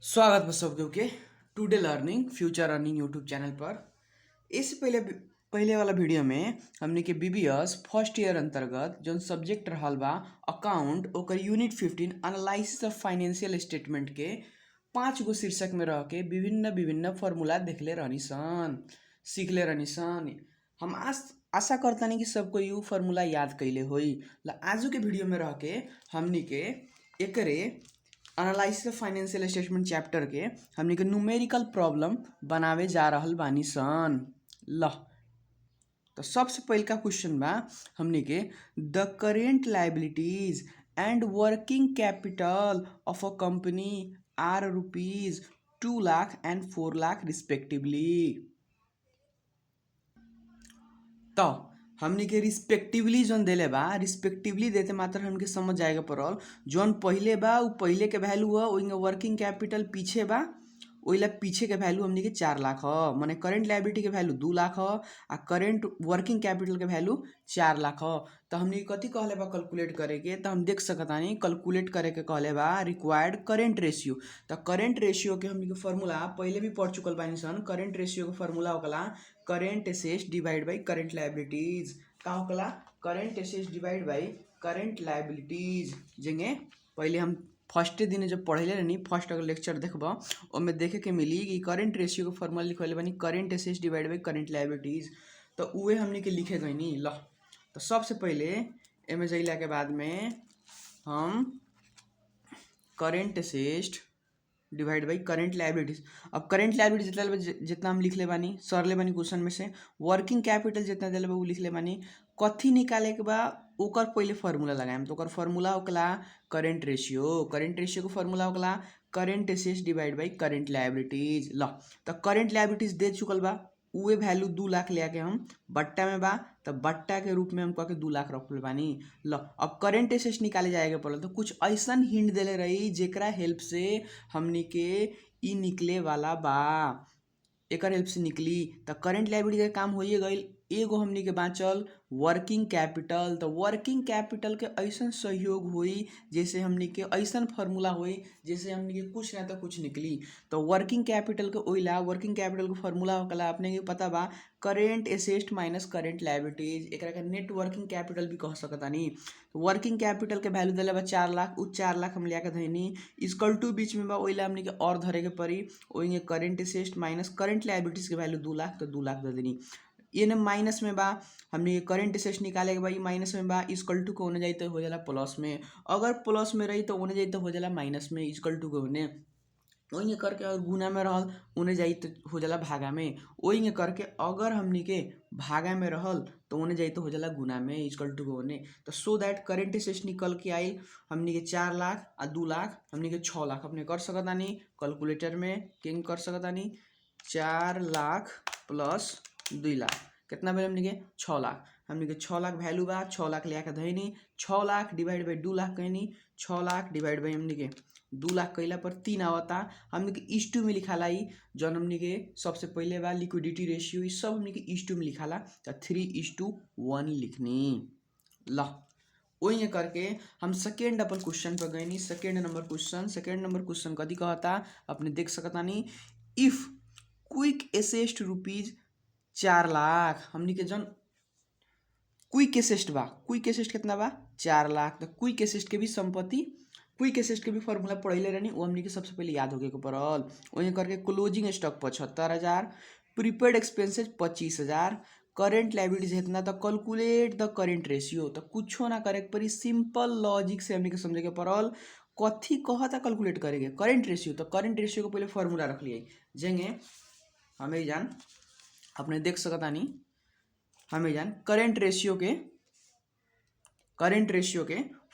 स्वागत बा सबके के today learning future earning YouTube channel पर। इससे पहले पहले वाला वीडियो में हमने के बीबीएस फर्स्ट ईयर अंतर्गत जो सब्जेक्ट रहल बा अकाउंट ओकर unit 15 analysis of financial statement के 5 गो शीर्षक में रह के विभिन्न विभिन्न फॉर्मूला देखले रहनी सन, सीखले रहनी सन। हम आशा करतानी कि सबको यू फार्मूला याद कैले होई। आजू के वीडियो में रह के हमनी के एकरे analysis of financial statement chapter के हमनी के न्यूमेरिकल प्रॉब्लम बनावे जा रहल बानी सन। ल तो सबसे पहले का क्वेश्चन बा हमनी के the current liabilities and working capital of a company are rupees 2 lakh and 4 lakh respectively. तो हमनी के रिस्पेक्टिवली जोन देले बा रिस्पेक्टिवली देते मात्र हमके समझ जाएगा पड़ल जोन पहले बा उ पहले के वैल्यू है ओइंगे वर्किंग कैपिटल पीछे बा ओइला पीछे के वैल्यू हमनी के 4 लाख ह माने करेंट लायबिलिटी के वैल्यू 2 लाख ह आ करेंट वर्किंग कैपिटल के वैल्यू 4 लाख ह। तो हमनी कथी कहले बा कैलकुलेट करे के तो हम देख सकतानी कैलकुलेट करे के कहले बा रिक्वायर्ड करेंट रेशियो। तो करेंट रेशियो के हमनी के फार्मूला पहले भी पढ़ चुकल बानी सन। करेंट रेशियो के फार्मूला होकला current assets divide by current liabilities. का होकला current assets divide by current liabilities. जेंगे पहले हम फर्स्ट दिन जब पढ़ले रहनी फर्स्ट अगर लेक्चर देखबा ओमे देखे के मिली कि करेंट रेशियो के फार्मूला लिखले बानी current assets divide by current liabilities. तो उहे हमनी के लिखे गईनी। ल तो सबसे पहले एमे जइला के बाद में हम current assets divide by current liabilities. अब करेंट लायबिलिटीज जितना हम लिख ले बानी सर ले बानी क्वेश्चन में से वर्किंग कैपिटल जितना दिले बा उ लिख ले बानी। कथी निकाले के बा ओकर पहले फार्मूला लगाएम तो ओकर फार्मूला होकला करेंट रेशियो। करेंट रेशियो के फार्मूला होकला current assets divide by current liabilities. ल तो करेंट लायबिलिटीज दे चुकल बा उहे वैल्यू 2 लाख ले आके हम बट्टा में बा तो बट्टा के रूप में हम कह के 2 लाख रखले बानी। ल अब करेंट एसेट्स निकाले जाएगा पड़ल तो कुछ ऐसन हिंट देले रही जेकरा हेल्प से हमनी के ई निकले वाला बा एकर हेल्प से निकली। तो करेंट लायबिलिटी का काम होइए गईल। एगो हमनी के बाँचल वर्किंग कैपिटल। तो वर्किंग कैपिटल के ऐसन सहयोग होई जैसे हमनी के ऐसन फार्मूला होई जैसे हमनी के कुछ ना तो कुछ निकली। तो वर्किंग कैपिटल के ओइला वर्किंग कैपिटल के फार्मूला होकला अपने के पता बा current assets minus current liabilities. एकरा के नेट वर्किंग कैपिटल भी कह सकतानी। वर्किंग कैपिटल के वैल्यू देले बा 4 लाख उ 4 लाख हम लिया के धइनी इक्वल टू बीच में बा ओइला हमनी के और धरे के पड़ी ओइंगे current assets minus current liabilities के वैल्यू 2 लाख तो 2 लाख दे देनी। ये ने माइनस में बा हमने करेंट एसेट्स निकाले के बा ई माइनस में बा इक्वल टू के होने जाई तो हो जाला प्लस में। अगर प्लस में रही तो होने जाई तो हो जाला माइनस में इक्वल टू के होने ओइंगे करके और गुना में रहल होने जाई तो हो जाला भागा में। ओइंगे करके अगर हमनी के भागा में रहल तो होने जाई तो हो जाला गुना में इक्वल टू के होने। तो सो दैट करेंट एसेट्स निकल के आई हमनी के 4 लाख आ 2 लाख हमनी के 6 लाख अपने कर सकतानी कैलकुलेटर में किंग कर सकतानी 4 लाख प्लस 2 लाख कितना भेल हमनी के 6 लाख। हमनी के 6 लाख वैल्यू बा 6 लाख ले आके धइनी 6 लाख डिवाइड बाई 2 लाख कहनी 6 लाख डिवाइड बाई हमनी के 2 लाख कैला पर 3 आवता। हमनी के इस टू में लिखाला ई जौन हमनी के सबसे पहले बा लिक्विडिटी रेशियो ई सब हमनी के इस टू में लिखाला तो 3:1 लिखनी। ल ओइंगे करके हम सेकेंड अपन क्वेश्चन पर गईनी। सेकेंड नंबर क्वेश्चन कथी कहता अपने देख सकतानी if quick asset rupees 4 lakh हमनी के जन क्विक एसेट बा क्विक एसेट कितना बा 4 लाख। तो क्विक एसेट के भी संपत्ति क्विक एसेट के भी फार्मूला पढ़ले रहनी वो हमनी के सबसे पहले याद होके के पड़ल। वहीं करके closing stock 75,000 prepaid expenses 25,000 current liabilities इतना। तो कैलकुलेट द करेंट रेशियो तो कुछो ना करे पड़ी सिंपल लॉजिक से हमनी के समझे के पड़ल कथी कहता कैलकुलेट करेंगे करेंट रेशियो। तो करेंट रेशियो को पहले फार्मूला रख लिए जेंगे हमें जान अपने देख सकतानी हमें जान करेंट रेशियो के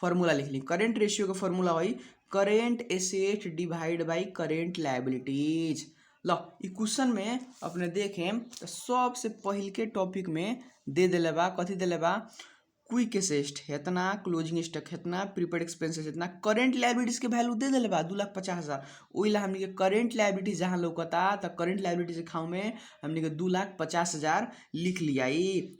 फार्मूला लिख ली। करेंट रेशियो का फार्मूला हुई current asset divide by current liabilities. लो ई क्वेश्चन में अपने देखें तो सबसे पहले के टॉपिक में दे देले बा कथी देले बा क्विक एसेट इतना क्लोजिंग स्टॉक इतना प्रीपेड एक्सपेंसेस इतना करेंट लायबिलिटीज के वैल्यू दे देले बा 2,50,000। ओइला हमनी के करेंट लायबिलिटीज जहाँ लौकता तो करेंट लायबिलिटीज के खाव में हमनी के 2,50,000 लिख लिया।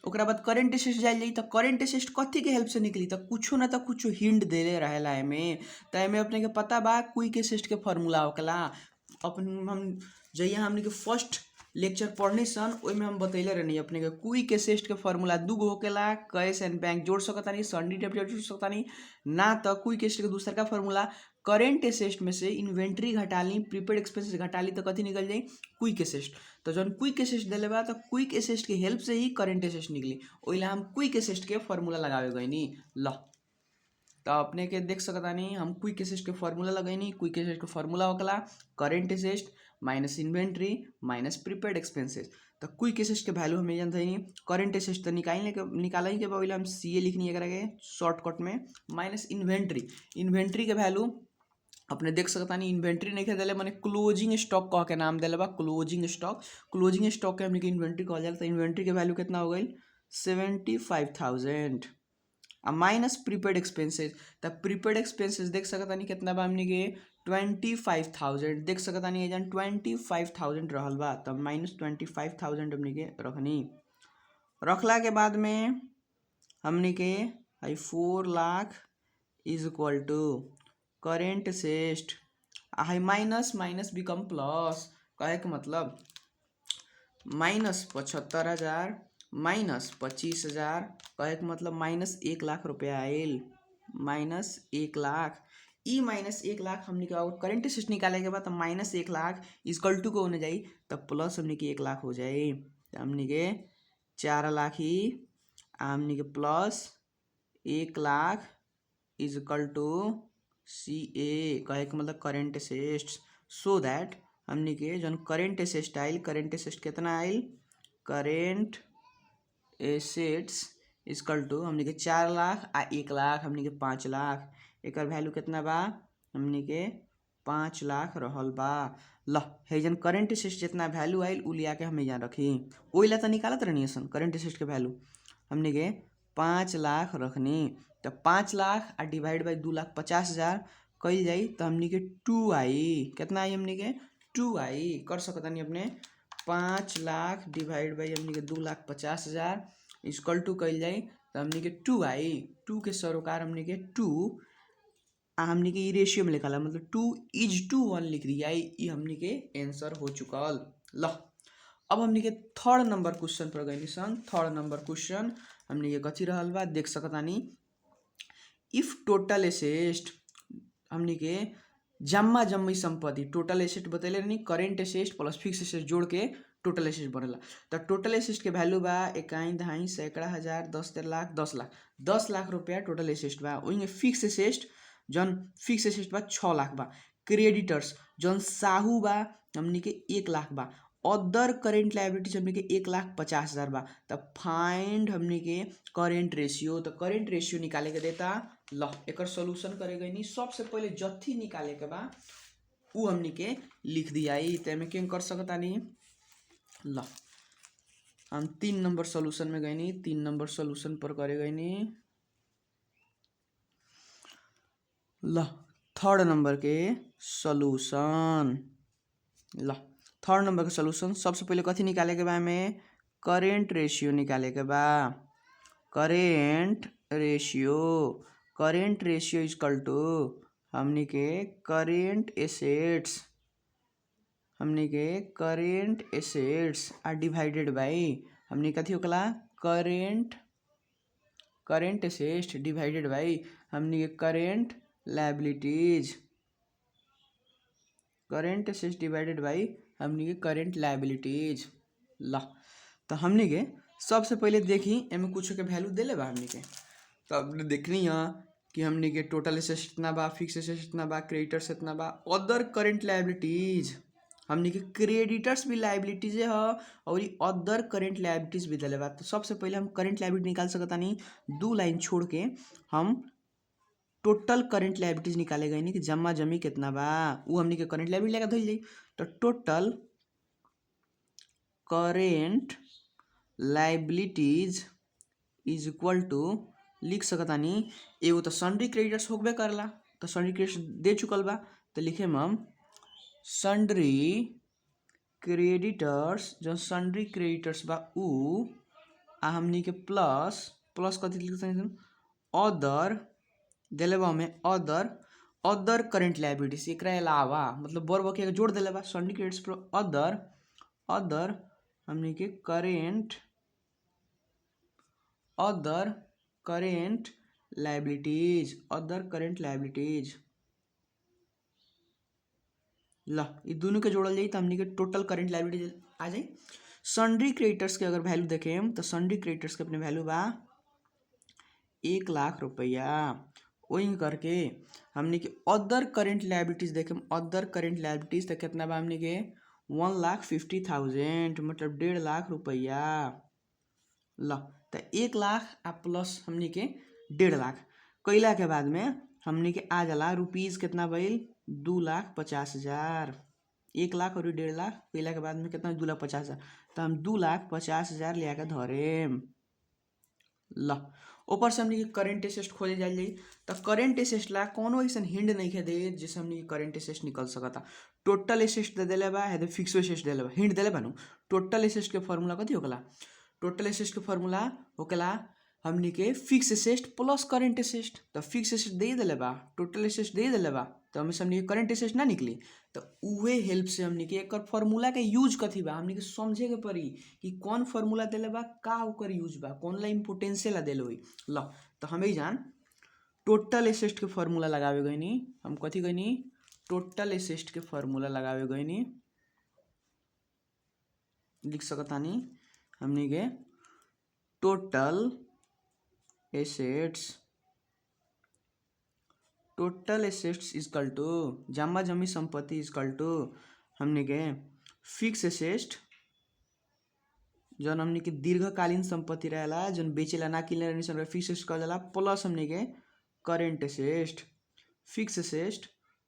ओकरा बाद करेंट एसेट जाई तो करेंट एसेट कथी के हेल्प से निकली तो कुछो ना तो कुछ हिंट देले रहेला एमे। तो एमे अपने के पता बा क्विक एसेट के फार्मूला होकला अपन हम जहिया हमने के फर्स्ट लेक्चर पढ़ने सन ओइमे हम बतैले रहनी अपने के क्विक एसेस्ट के फार्मूला दूगो होकेला कैश एंड बैंक जोड़ सकतानी सन्डी डेप्ट जोड़ सकतानी ना तो क्विक एसेस्ट के दूसरा का फार्मूला करेंट एसेस्ट में से इन्वेंट्री घटा ली प्रीपेड एक्सपेंसेस घटा ली तो कथी निकल जाई क्विक एसेस्ट। तो जब क्विक एसेस्ट दिले बा तो क्विक एसेस्ट के हेल्प से ही करेंट एसेस्ट निकली ओइला हम क्विक एसेस्ट के फार्मूला लगावे गइनी। ल तो अपने के देख सकतानी हम क्विक एसेस्ट के फार्मूला लगैनी। क्विक एसेस्ट के फार्मूला होकला current asset minus inventory minus prepaid expenses. तो क्विक एसेस्ट के वैल्यू हमें जानते ही करेंट एसेस्ट तो निकालें के बाद हम सीए लिखनी है के शॉर्टकट में माइनस इन्वेंट्री के वैल्यू अपने देख सकतानी इन्वेंट्री नहीं दिले मैंने क्लोजिंग स्टॉक कह के नाम दिले बा क्लोजिंग स्टॉक के हमने के इन्वेंट्री कहल जाला। तो इन्वेंट्री के वैल्यू कितना हो गई 75,000 माइनस प्रीपेड एक्सपेंसेस। तो प्रीपेड एक्सपेंसेस देख सकतानी कितना बा हमने के 25,000 देख सकतानी एजन 25,000 रहल बा तब माइनस 25,000 हमने के रखला के बाद में हमने के 4 lakh is equal to current asset हाई माइनस बिकम प्लस कहे के मतलब माइनस 75,000 माइनस 25,000 कहे के मतलब माइनस 1 लाख रुपया आयल माइनस 1 लाख माइनस 1 लाख हमने के और करेंट एसेस्ट निकाले के बाद माइनस 1 लाख इक्वल टू को होने जाई तब प्लस हमने के 1 लाख हो जाए हमने के 4 लाख ही हमने के plus 1 lakh is equal to C A कहे के मतलब करेंट एसेस्ट। सो दैट हमने के जन करेंट एसेस्ट आयल करेंट एसेस्ट कितना आयल करेंट एसेट्स इक्वल टू हमने के 4 लाख 1 लाख हमने के 5 लाख एक वैल्यू कितना बा हमने के 5 लाख रहल बा। ल है जन करेंट एसेस्ट जितना वैल्यू आयल उ लिया के हमें यहाँ रखी ओइला तो निकालत रहनी सन करेंट एसेस्ट के वैल्यू हमने के 5 लाख रखनी। तो 5 लाख डिवाइड बाई 2,50,000 कल जाई तो हमने के 2 आई कितना आई हमने के 2 आई कर सकतानी अपने 5 लाख डिवाइड बाई हमने के 2,50,000 इक्वल टू कल जाई तो हमने के 2 आई 2 के सरोकार हमने के 2 हमने के रेशियो में लिखा मतलब 2:1 लिख दिया ये हमने के आंसर हो चुकल। ल अब हमने के थर्ड नंबर क्वेश्चन पर गई सन। थर्ड नंबर क्वेश्चन हमने के कथी रहल बा देख सकतानी इफ टोटल एसेट हमने के जम्मा जम्मी संपत्ति टोटल एसेट बतैले नहीं current asset plus fix asset जोड़ के टोटल एसेट बनेला। तो टोटल एसेट के वैल्यू बा 1 दहाई सैकड़ा हजार 10 लाख 10 लाख रुपया टोटल एसेट बा। वही फिक्स एसेट जन फिक्स एसेट बा 6 लाख बा। क्रेडिटर्स जन साहू बा हमने के 1 लाख बा। अदर करेंट लायबिलिटीज हमने के 1,50,000 बा। तब फाइंड हमने के करेंट रेशियो तो करेंट रेशियो निकाले के देता ल एकर सॉल्यूशन करे गई नहीं सबसे पहले जथी निकाले के बा उ हमने के लिख दिया तेमे क्या कर सकता नहीं। ल हम 3 नंबर सॉल्यूशन में गए नहीं 3 नंबर सॉल्यूशन पर करे गए नहीं। ल थर्ड नंबर के सॉल्यूशन ल थर्ड नंबर के सॉल्यूशन सबसे पहले कथी निकाले के बा हमें करेंट रेशियो निकाले के बा। करेंट रेशियो इक्वल टू हमने के current assets are divided by हमने कथी होकला करेंट एसेट्स डिवाइडेड बाई हमने के current liabilities current assets divided by हमने के करेंट लायबिलिटीज। ला तो हमने के सबसे पहले देखी एमे कुछ के वैल्यू देले बा हमने के तो अपने देखनी है कि हमने के टोटल एसेट्स इतना बा फिक्स एसेट्स इतना बा क्रेडिटर्स इतना बा। अदर करेंट लायबिलिटीज हमने के क्रेडिटर्स भी लायबिलिटीज है और अदर करेंट लायबिलिटीज भी दिले बा। तो सबसे पहले हम करेंट लायबिलिटी निकाल सकता नहीं 2 लाइन छोड़ के हम टोटल करेंट लायबिलिटीज निकाले गए नहीं कि जम्मा जमी कितना बा वो हमने के करेंट लायबिलिटी लगा धोई जाई। तो total current liabilities is equal to लिख सकता नहीं एगो तो सन्ड्री क्रेडिटर्स होबे करला तो सन्ड्री क्रेडिटर्स दे चुकल बा तो लिखे हम सन्ड्री क्रेडिटर्स जो सन्ड्री क्रेडिटर्स बा उ हमनी के प्लस कथी लिख सकते अदर दिले बा हमें अदर अदर करेंट लायबिलिटीज एकरा अलावा मतलब बर बके जोड़ देले बा सन्डी क्रेडिट्स पर अदर हमनी के अदर करेंट लायबिलिटीज ल ये दोनों के जोड़ल जाई तो हमनी के टोटल करेंट लायबिलिटीज आ जाई। सन्ड्री क्रेडिटर्स के अगर वैल्यू देखेम तो सन्ड्री क्रेडिटर्स के अपने वैल्यू बा 1,00,000 रुपया। वही करके हमनी के अदर करेंट लायबिलिटीज देखेम अदर करेंट लायबिलिटीज तो कितना बा हमनी के 1,50,000 मतलब 1,50,000 रुपया। ल तो 1,00,000 आ प्लस हमनी के 1,50,000 कैला के बाद में हमनी के आ जाला रुपीज कितना भइल 2,50,000। 1,00,000 और 1,50,000 कैला के बाद में कितना 2,50,000 तो हम 2,50,000 ले आके धरेम। ल ऊपर से हमनी के करेंट एसेट खोजे जाई तो करेंट एसेट ला कोनो ऐसन हिंड नहीं खे दे जिससे हमनी के करेंट एसेट निकल सकता। टोटल एसेट दे देले बा है फिक्स एसेट देले बा हिंड देले बानू। टोटल एसेट के फार्मूला कथी होकला टोटल एसेट के फार्मूला होकला हमनी के fix asset plus current asset तो फिक्स एसेट दे देले बा टोटल एसेट दे देले बा तो हमें हमनी के करेंट एसेट ना निकली तो उहे हेल्प से हमनी के एकर फार्मूला के यूज कथी बा हमनी के समझे के पड़ी कि कौन फार्मूला देले बा का ओकर यूज बा कौन ला इम्पोर्टेंशियल देले होई। ल तो हमें जान टोटल एसेट के फार्मूला लगावे गइनी हम कथी गइनी टोटल एसेट के फार्मूला लगावे गइनी लिख सकतानी हमनी के टोटल एसेट्स इक्वल टू जमा जमी संपत्ति इक्वल टू हमनी के फिक्स एसेट जौन हमनी के दीर्घकालीन संपत्ति रहेला जौन बेचेला ना किने रहनी सन फिक्स एसेट कहल जाला प्लस हमनी के current asset fix asset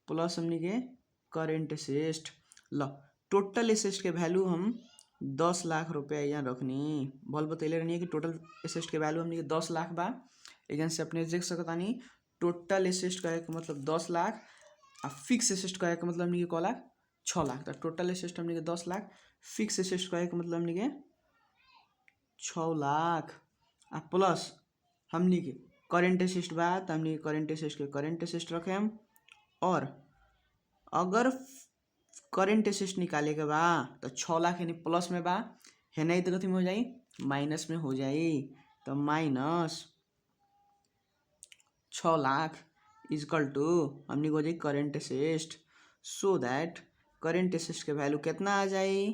plus हमनी के करेंट एसेट। ल टोटल एसेट के वैल्यू हम 10,00,000 रुपया यहाँ रखनी भल बतैले रहनी कि टोटल एसेट के वैल्यू हमनी के 10,00,000 बा। एजन से अपने देख सकतानी टोटल एसेट कहे के मतलब 10,00,000 आ फिक्स एसेट कहे के मतलब हमनी के कहला 6,00,000 तो टोटल एसेट हमनी के 10,00,000 फिक्स एसेट कहे के मतलब हमनी के 6,00,000 आ प्लस हमनी के करेंट एसेट बा तो हमनी करेंट एसेट रखेम और अगर करेंट एसेट निकाले के बा तो 6,00,000 यानी प्लस में बा है नहीं तो कथी में हो जाई माइनस में हो जाई तो माइनस 6,00,000 इक्वल टू हमनी को हो जाई current asset so that current asset के वैल्यू कितना आ जाई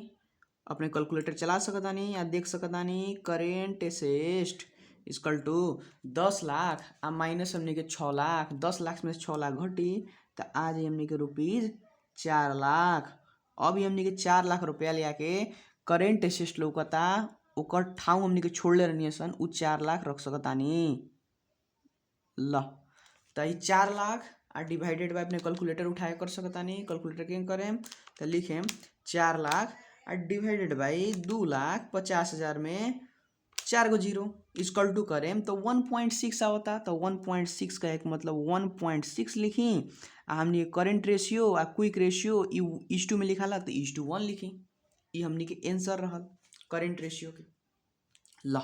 अपने कैलकुलेटर चला सकतानी या देख सकतानी करेंट एसेट इक्वल टू 10,00,000 आ माइनस हमनी के 6,00,000 10,00,000 में 6,00,000 घटी तो आ जाई हमनी के रुपीज 4,00,000। अब हमनी के 4,00,000 रुपया ले आके करेंट एसेट लौकता ओकर ठाव हमनी के छोड़ले रहनी सन उ 4,00,000 रख सकतानी। ल तो 4,00,000 आ डिवाइडेड बाय अपने कैलकुलेटर उठाए कर सकतानी कैलकुलेटर के करेम तो लिखेम 4,00,000 आ डिवाइडेड बाय 2,50,000 में 4 गो जीरो इक्वल टू करेम तो 1.6 आवता तो 1.6 का एक मतलब 1.6 लिखी आ हमनी करेंट रेशियो आ क्विक रेशियो इस टू में लिखाला तो इस टू 1 लिखी ये हमनी के आंसर रहल करेंट रेशियो के। ल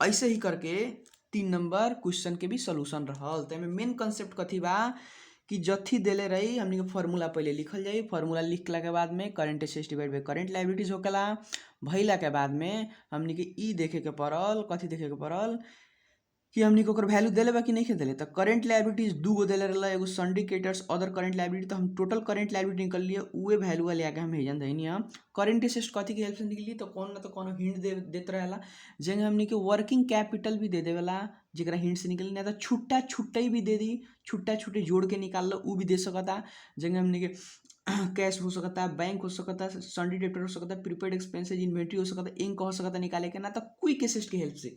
ऐसे ही करके 3 नंबर क्वेश्चन के भी सॉल्यूशन रहल तो मेन कंसेप्ट कथी बा कि जथी देले रही हमनी के फार्मूला पहले लिखल जाई फार्मूला लिखला के बाद में current asset divide by current liabilities होकला भइला के बाद में हमनी के ई देखे के पड़ल कथी देखे के पड़ल कि हमनी के ओकर वैल्यू देले बा कि नहीं देले तो करेंट लायबिलिटीज दू गो देले रहला एगो सिंडिकेटर्स अदर करेंट लायबिलिटी तो हम टोटल करेंट लायबिलिटी निकल लिए उहे वैल्यू ले आके हम हेजन देनी हम करेंट एसेट कथी के हेल्प से निकली तो कौन ना तो कोनो हिंट देत रहेला जेंगे हमनी के वर्किंग कैपिटल भी दे देवेला जेकरा हिंट से निकली ना तो छुट्टा छुट्टा भी दे दी छुट्टा छुट्टे जोड़ के निकाल लो उ भी दे सकता जेंगे हमनी के कैश हो सकता बैंक हो सकता सन्डी डेप्टर हो सकता प्रीपेड एक्सपेंसेस इन्वेंट्री हो सकता इंक हो सकता निकाले के ना तो क्विक एसेट के हेल्प से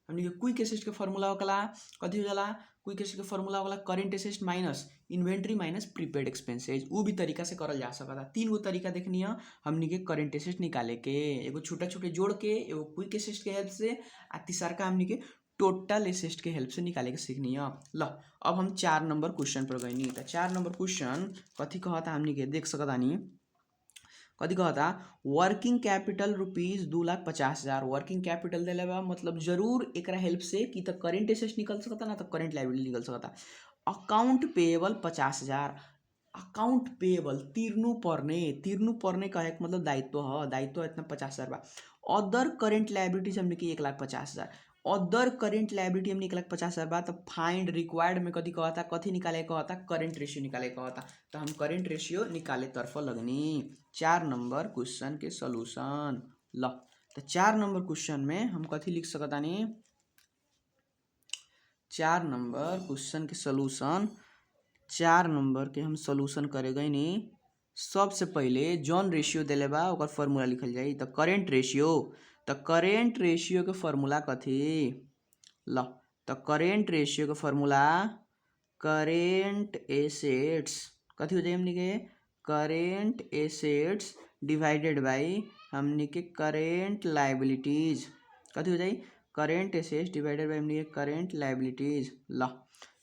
हमनी के क्विक एसेट के फार्मूला होकला कथी हो जाला क्विक एसेट के फार्मूला होकला current asset minus inventory minus prepaid expenses उ भी तरीका से करल जा सकता 3 गो तरीका देखनी है हमनी के करेंट एसेट निकाले के एगो छोटा छोटे जोड़ के एगो क्विक एसेट के हेल्प से आ तीसरा का हमनी के टोटल एसेट के हेल्प से निकाले के सीखनी है। ल अब हम 4 नंबर क्वेश्चन पर गइनी तो 4 नंबर क्वेश्चन कथी कहता हमनी के देख सकतानी कथी कहता working capital rupees 2,50,000 working capital देले बा मतलब जरूर एकरा हेल्प से कि तो करेंट एसेट निकल सकता ना तो करेंट लायबिलिटी निकल सकता अकाउंट पेएबल 50,000। अकाउंट पेएबल तिर्नु पर्ने कहे के मतलब दायित्व ह, दायित्व इतना 50,000 बा। अदर करेंट लायबिलिटीज हमने के 1,50,000। अदर करेंट लायबिलिटी हमने 1,50,000 बा। तो फाइंड रिक्वायर्ड में कथी कहता, कथी निकाले कहता, करेंट रेशियो निकाले कहता। तो हम करेंट रेशियो निकाले तरफ लगनी। 4 नंबर क्वेश्चन के सोल्यूशन ल। तो 4 नंबर क्वेश्चन में हम कथी लिख सकतानी, 4 नंबर क्वेश्चन के सोल्यूशन, 4 नंबर के हम सोल्यूशन करे गई नी। सबसे पहले जौन रेशियो देले बा ओकर फॉर्मूला लिखल जाई। तो करेंट रेशियो के फॉर्मूला कथी ल। तो करेंट रेशियो के फॉर्मूला करेंट एसेट्स कथी हो जाए हमनी के, करेंट एसेट्स डिवाइडेड बाई हमनी के करेंट लायबिलिटीज। कथी हो जाए, करेंट एसेट्स डिवाइडेड बाई हमनी के करेंट लायबिलिटीज ल।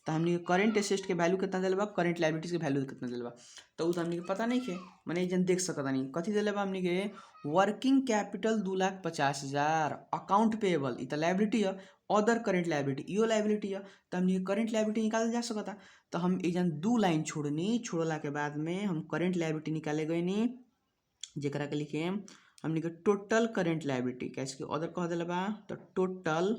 तो हमनी के करेंट एसेट्स के वैल्यू कितना दिले बा, करेंट लायबिलिटीज के वैल्यू कितना दिले बा, तो उ तो हमनी के पता नहीं है। माने जन देख सकता नहीं कथी दिले बा हमनी के, वर्किंग कैपिटल 2,50,000। अकाउंट पेएबल इ तो लायबिलिटी है, अदर करेंट लायबिलिटी इहो लायबिलिटी है। तो हमनी के करेंट लायबिलिटी निकाल जा सकता। तो हम एजन 2 लाइन छोड़नी, छोड़ला के बाद में हम करेंट लायबिलिटी निकाले गई नी, जेकरा के लिखे हमनी के टोटल करेंट लायबिलिटी, कैसे कि अदर कह दिले बा। तो टोटल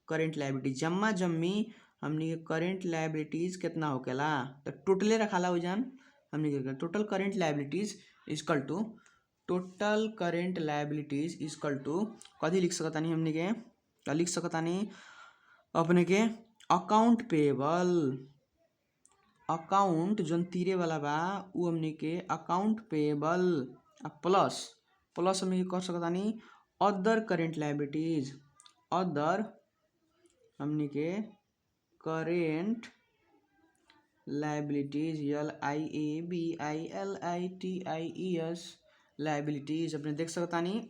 करेंट लायबिलिटी जम्मा जम्मी हमनी के करेंट लायबिलिटीज कितना होकेला, तो टोटले रखाला वजन। हमनी के total current liabilities equal to, total current liabilities equal to कथी लिख सकतानी हमनी के, तो लिख सकतानी अपने के अकाउंट पेएबल, अकाउंट जोन तीरे वाला बा उ हमनी के अकाउंट पेएबल प्लस हमनी के कर सकतानी अदर करेंट लायबिलिटीज, अदर हमनी के करेंट लायबिलिटीज LIABILITIES लायबिलिटीज अपने देख सकतानी।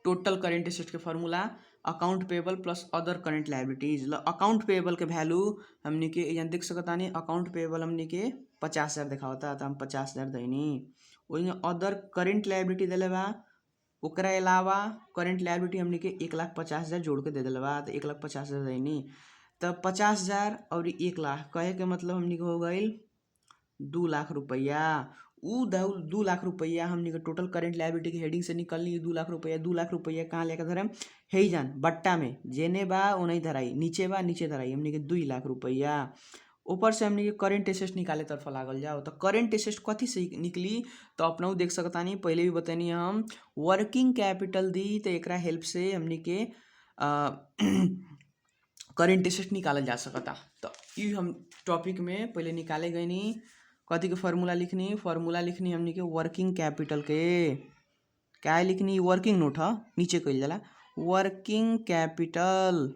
टोटल करेंट एसेट के formula account payable plus other current liabilities ल। अकाउंट पेएबल के वैल्यू हमनी के यहाँ देख सकतानी, अकाउंट पेएबल हमनी के 50,000 दिखावता, तो हम 50,000 दैनी। वही अदर करेंट लायबिलिटी दिले बा, ओकरा अलावा करेंट लायबिलिटी हमनी के 1,50,000 जोड़ के दे दिले बा, तो 1,50,000 दैनी। तो 50,000 और 1,00,000 कहे के मतलब हमनी के हो गई 2 लाख रुपया। उ 2 लाख रुपया हमनी के टोटल करेंट लायबिलिटी के हेडिंग से निकलनी। 2 लाख रुपया, 2 लाख रुपया कहाँ लेकर धरम, हे जान बट्टा में जेने बा ओने धराई, नीचे बा नीचे धराई, हमनी के 2 लाख रुपया। ऊपर से हमनी के करेंट एसेट्स निकाले तरफ लागल जाओ। तो करेंट एसेट्स कथी से निकली, तो अपना देख सकतानी, पहले भी बतानी हम वर्किंग कैपिटल दी, तो एकरा हेल्प से हमनी के करेंट एसेट निकालल जा सकता। तो ये हम टॉपिक में पहले निकाले गए नी, कथी के फार्मूला लिखनी, फार्मूला लिखनी हमनी के वर्किंग कैपिटल के, क्या लिखनी, वर्किंग नोट है नीचे कइल जाला, वर्किंग कैपिटल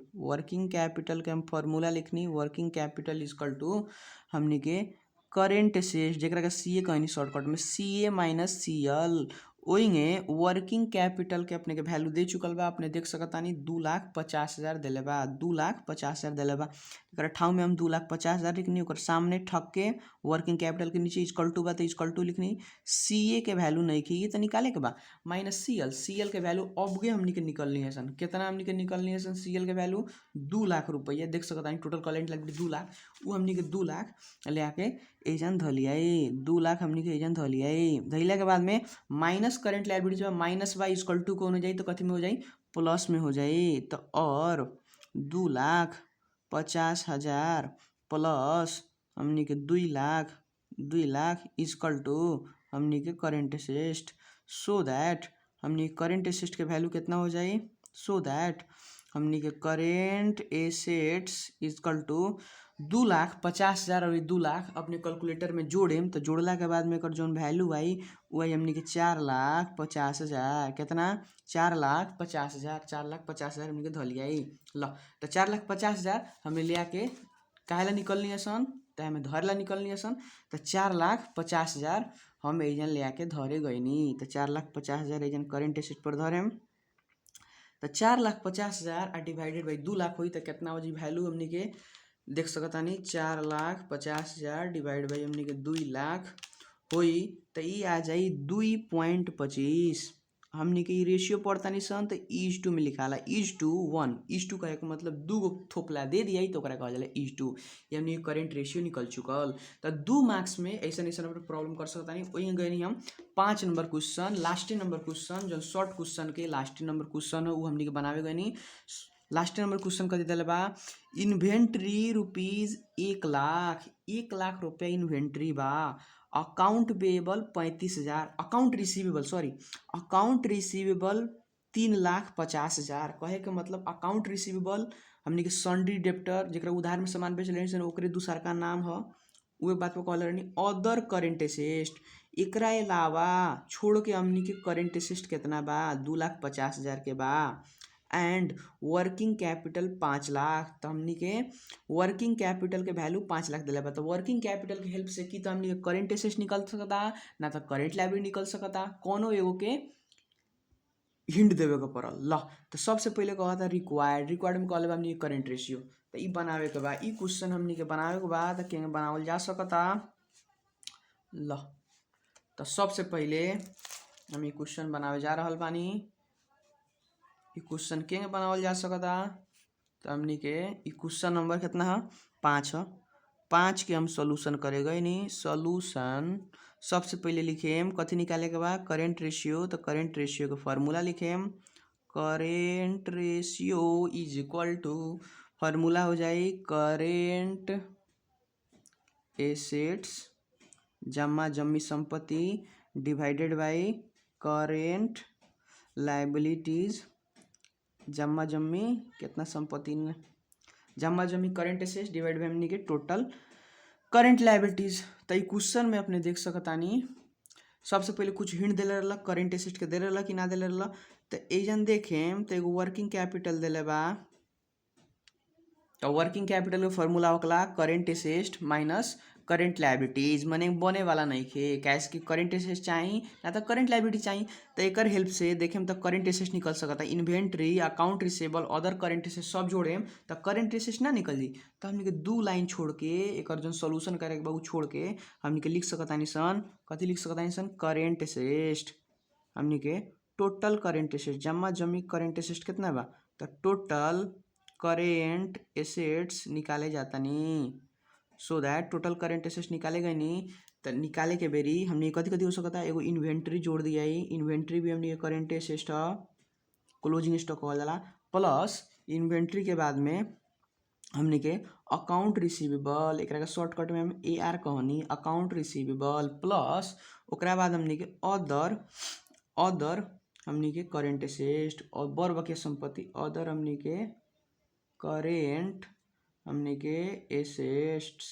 के हम फार्मूला लिखनी। वर्किंग कैपिटल इक्वल टू हमनी के करेंट एसेट्स, जेकरा के सीए कहनी शॉर्टकट में, CA माइनस CL। ओइंगे वर्किंग कैपिटल के अपने के वैल्यू दे चुकल बा, अपने देख सकतानी 2,50,000 दिले बा, 2,50,000 दिले बा। एकरा ठाव में हम 2,50,000 लिखनी, ओकर सामने ठक के वर्किंग कैपिटल के नीचे इक्वल टू बा, तो इक्वल टू लिखनी। CA के वैल्यू नहीं की तो निकाले के बा, माइनस CL के वैल्यू अबगे हमनी के निकलनी है सन, कितना हमनी के निकलनी है सन, CL के वैल्यू 2 लाख रुपया। देख सकतानी टोटल करेंट लायबिलिटी 2 लाख, वो हमनी के 2 लाख ले आके एजन धलियाई, 2 लाख हमनी के एजन धलियाई। धैला के बाद में माइनस करेंट लायबिलिटी माइनस बा इक्वल टू कौन हो जाई, तो कथी में हो जाई, प्लस में हो जाई। तो और 2,50,000 प्लस हमनी के 2 लाख इक्वल टू हमनी के करेंट एसेट, सो दैट हमनी करेंट एसेट के वैल्यू कितना हो जाई, सो दैट हमनी के करेंट एसेट्स इक्वल टू 2,50,000 और 2 लाख अपने कैलकुलेटर में जोड़ेम, तो जोड़ला के बाद में एकर जोन वैल्यू आई वही हमनी के 4,50,000, कितना, 4,50,000, 4,50,000 हमनी के धलियाई ल। तो 4,50,000 हमें ले आके काहेला निकलनी है सन, तो हमें धरेला निकलनी है सन। तो 4,50,000 हम एजन ले आके धरे गईनी। तो 4,50,000 एजन करेंट एसेट पर धरेम, तो 4,50,000 डिवाइडेड बाई 2 लाख हुई, तो कितना हो जी वैल्यू हमनी के देख सकतानी, 4,50,000 डिवाइड बाई हमनी के 2 लाख हुई, तो ये आ जाई 2.25। हमनी के ई रेशियो पढ़तानी सन तो इज टू में लिखाला इज टू 1 इज टू कहे के मतलब दू गो थोपला दे दिया तो ओकरा कहल जाला इज टू यानी करेंट रेशियो निकल चुकल। तो 2 मार्क्स में ऐसा ऐसा प्रॉब्लम कर सकतानी। वही गई हम 5 number question last number question जो शॉर्ट क्वेश्चन के लास्ट नंबर क्वेश्चन है वो हमनी के बनावे गई। लास्ट नंबर क्वेश्चन कथी दिले बा इन्वेंट्री रुपीज 1 लाख रुपया इन्वेंट्री बा अकाउंट पेएबल 35,000 अकाउंट रिसीवेबल 3,50,000 कहे के मतलब अकाउंट रिसीवेबल हमनी के सन्ड्री डेप्टर जरा उधार में सामान बेच रही ओकरे दूसर का नाम है उहे बात पर कहले रहनी। अदर करेंट एसेट एकरा अलावा छोड़ के हमनी के करेंट एसेट कितना बा 2,50,000 के बा एंड वर्किंग कैपिटल 5 लाख। तो हमनी के वर्किंग कैपिटल के वैल्यू 5 लाख दिला बा। तो वर्किंग कैपिटल के हेल्प से की तो हमनी के करेंट एसेट निकल सकता ना तो करेंट लायबिलिटी निकल सकता कोनो एगो के हिंट देवे के पड़ल ल। तो सबसे पहले कहा था रिक्वायर्ड में कहले बा हमनी करेंट रेशियो तो ई बनावे के बा। ई क्वेश्चन हमनी के बनावे के बा तो केंगे बनावल जा सकता ल। तो सबसे पहले हम ई क्वेश्चन बनावे जा रहल बानी। ई क्वेश्चन केंगे बनावल जा सकता तो हमनी के ई क्वेश्चन नंबर कितना है 5 है 5 के हम सॉल्यूशन करे गए नी। सॉल्यूशन सबसे पहले लिखेम कथी निकाले के बाद करेंट रेशियो। तो करेंट रेशियो के फार्मूला लिखेम current ratio is equal to formula हो जाए करेंट एसेट्स जमा जमी संपत्ति डिवाइडेड बाय करेंट लायबिलिटीज जमा जमी कितना संपत्ति जमा जमी करेंट एसेट्स डिवाइड बाय हमनी के टोटल करेंट लायबिलिटीज। तो क्वेश्चन में अपने देख सकतानी सबसे पहले कुछ हिंट दिले रहला करेंट एसेट के दिले रहला कि ना दिले रहला। तो एजन देखेम तो एगो वर्किंग कैपिटल दिले बा। तो वर्किंग कैपिटल के फार्मूला होकला current asset minus current liabilities मने बने वाला नहीं खे कैश की करेंट एसेट चाहिए ना तो करेंट लायबिलिटी चाहिए। तो एक हेल्प से देखेम तो करेंट एसेट निकल सकता inventory account receivable other current asset सब जोड़ेम तो करेंट एसेट ना निकल जी। तो हमने के 2 लाइन छोड़ के एक जो सोल्यूशन करे के छोड़ के हमने के लिख सकतानी सन कथी लिख सकतानी सन करेंट एसेट हमने के टोटल करेंट एसेट जमा जमी करेंट एसेट कितना बा। तो टोटल करेंट एसेट्स निकाले जाता नी so that total current assets निकाले गए नी। तो निकाले के बेरी हमने कथी कथी हो सकता है एगो इन्वेंट्री जोड़ दिया इन्वेंट्री भी हमने करेंट एसेट क्लोजिंग स्टॉक कहल जाला प्लस इन्वेंट्री के बाद में हमने के अकाउंट रिसीवेबल एक शॉर्टकट में हम AR कहनी अकाउंट रिसीवेबल प्लस ओकरा बाद हमने के अदर हमने के करेंट एसेट और बर बकिया संपत्ति अदर हमने के करेंट हमने के एसेट्स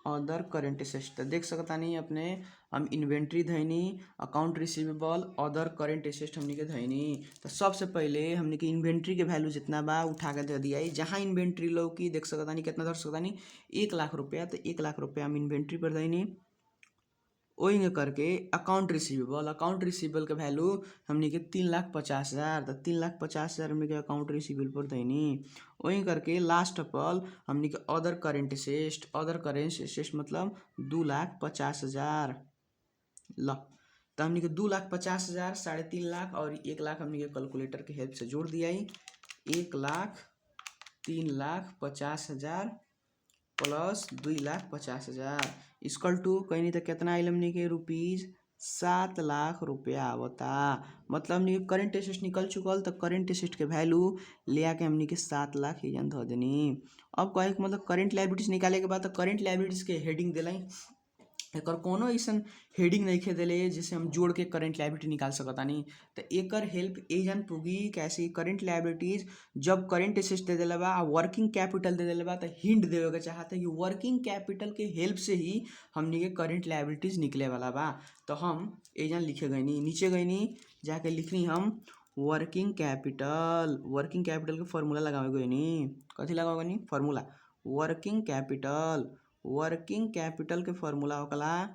अदर करेंट एसेट्स। तो देख सकता नहीं अपने हम इन्वेंट्री धैनी account receivable other current asset हमने के धैनी। तो सबसे पहले हमने के इन्वेंट्री के वैल्यू जितना बा उठा के दे दिया जहाँ इन्वेंट्री लो की देख सकता नहीं कितना धर सकता नहीं 1 लाख रुपया। तो 1 लाख रुपया हम इन्वेंट्री पर धैनी वही करके अकाउंट रिसीवेबल के वैल्यू हमने के 3,50,000। तो 3,50,000 हमने के अकाउंट रिसीवेबल पर देनी वही करके लास्ट पर हमने के अदर करेंट एसेट मतलब 2,50,000 ल। तो हमने के 2,50,000 3.5 लाख और 1 लाख हमने के कैलकुलेटर के हेल्प से जोड़ दिया 1,03,50,000 प्लस 2,50,000 इक्वल टू कहीं नहीं तो कितना आइल हमने के रुपीज 7 लाख रुपया आवता। मतलब हमने करेंट एसेट निकल चुकल तो करेंट एसेट के वैल्यू ले आके हमने के 7 लाख ही धो देनी। अब कहे के मतलब करेंट लायबिलिटीज निकाले के बाद तो करेंट लायबिलिटीज के हेडिंग दिलाई एक कोनो ऐसा हेडिंग नहीं खे दिले जिससे हम जोड़ के करेंट लायबिलिटी निकाल सकता नहीं। तो एक हेल्प एजन पुगी कैसे करेंट लायबिलिटीज जब करेंट एसेट्स दे दिले बा वर्किंग कैपिटल दे दिले बा तो हिंट देवे के चाहते हैं कि वर्किंग कैपिटल के हेल्प से ही हमने के करेंट लायबिलिटीज निकले वाला बा। तो हम एजन लिखे गए नहीं नीचे गए नहीं जाके लिखनी हम वर्किंग कैपिटल के फॉर्मूला लगावे गए नहीं कथी लगावे नहीं फॉर्मूला वर्किंग कैपिटल के फॉर्मूला होकला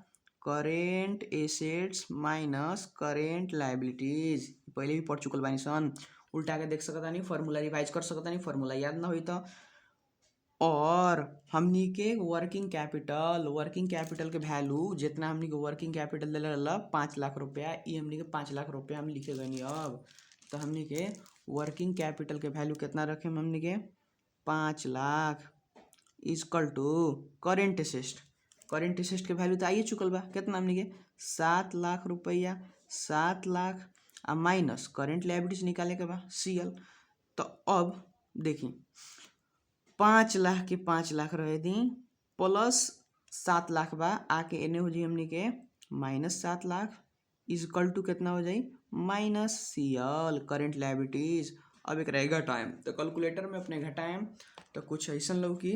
current assets minus current liabilities पहले भी पढ़ चुकल बानी सन उल्टा के देख सकता नहीं फॉर्मूला रिवाइज कर सकता नहीं फॉर्मूला याद ना हुई तो और हमनी के वर्किंग कैपिटल के वैल्यू जितना हमनी के वर्किंग कैपिटल दिले रहल 5 लाख रुपया, ई हमनी के 5 लाख रुपया हम लिखे गनी। अब तो हमनी के वर्किंग कैपिटल के वैल्यू कितना रखे हमनी के 5 lakh equal to current asset के वैल्यू तो आइए चुकल बा कितना हमनी के 7 लाख रुपया, 7 लाख आ माइनस करेंट लायबिलिटीज निकाले के बा CL। तो अब देखी 5 लाख के 5 लाख रहे दी प्लस 7 लाख बा आके एने हो जाई हमनी के -7 लाख इजकल टू कितना हो जाई -CL करेंट लायबिलिटीज। अब एक रहेगा टाइम तो कैलकुलेटर में अपने घटाएम तो कुछ ऐसा लो कि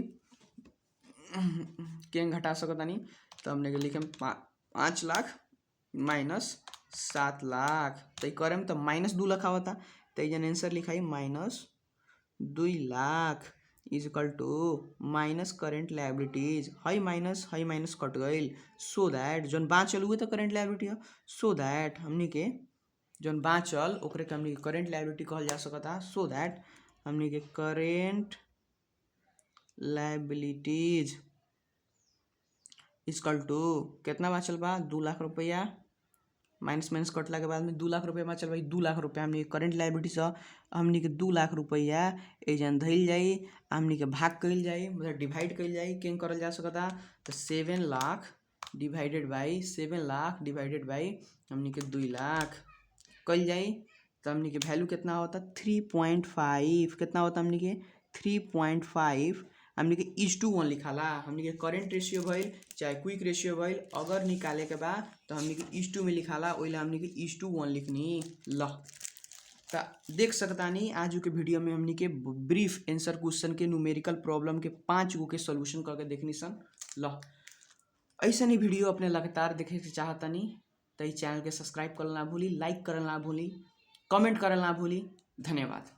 कें घटा सकता नहीं। तो हमने के लिखे 5 लाख -7 लाख तो करें तो -2 लाख आवता तो ये आंसर लिखाई -2 lakh equal to minus current liabilities. हई माइनस कट गई सो दैट जौन बाँचल हुए तो करेंट लायबिलिटी है। सो दैट हमनी के जौन बाँचल ओकरे के हमनी के करेंट लायबिलिटी कहल जा सकता। सो दैट हमनी के करेंट लायबिलिटीज इजकल टू कितना बाँचल बा 2 लाख रुपया माइनस कटला के बाद में 2 लाख रुपया बाँचल भाई 2 लाख रुपया हमनी के करेंट लायबिलिटी से हमनी के 2 लाख रुपया एजन धइल जाई हमनी के भाग कइल जाई मतलब डिवाइड कइल जाई कें करल जा सकता। तो 7 लाख डिवाइडेड बाई 7 लाख डिवाइडेड बाई हमनी के 2 लाख कइल जाई तो हमनी के वैल्यू कितना होता 3.5 कितना होता हमनी के 3.5 हमनी के 1:1 लिखाला। हमनी के करेंट रेशियो भइल चाहे क्विक रेशियो भइल अगर निकाले के बाद तो हमनी के 1:2 में लिखाला ओइला हमनी के 1:1 लिखनी ल। तो देख सकतानी आज के वीडियो में हमनी के ब्रीफ आंसर क्वेश्चन के न्यूमेरिकल प्रॉब्लम के 5 गो के सॉल्यूशन करके देखनी सन ल। ऐसा ही वीडियो अपने लगातार देखे के चाहतनी तो इस चैनल के सब्सक्राइब करना ना भूली, लाइक करना ना भूली, कमेंट करना ना भूली। धन्यवाद।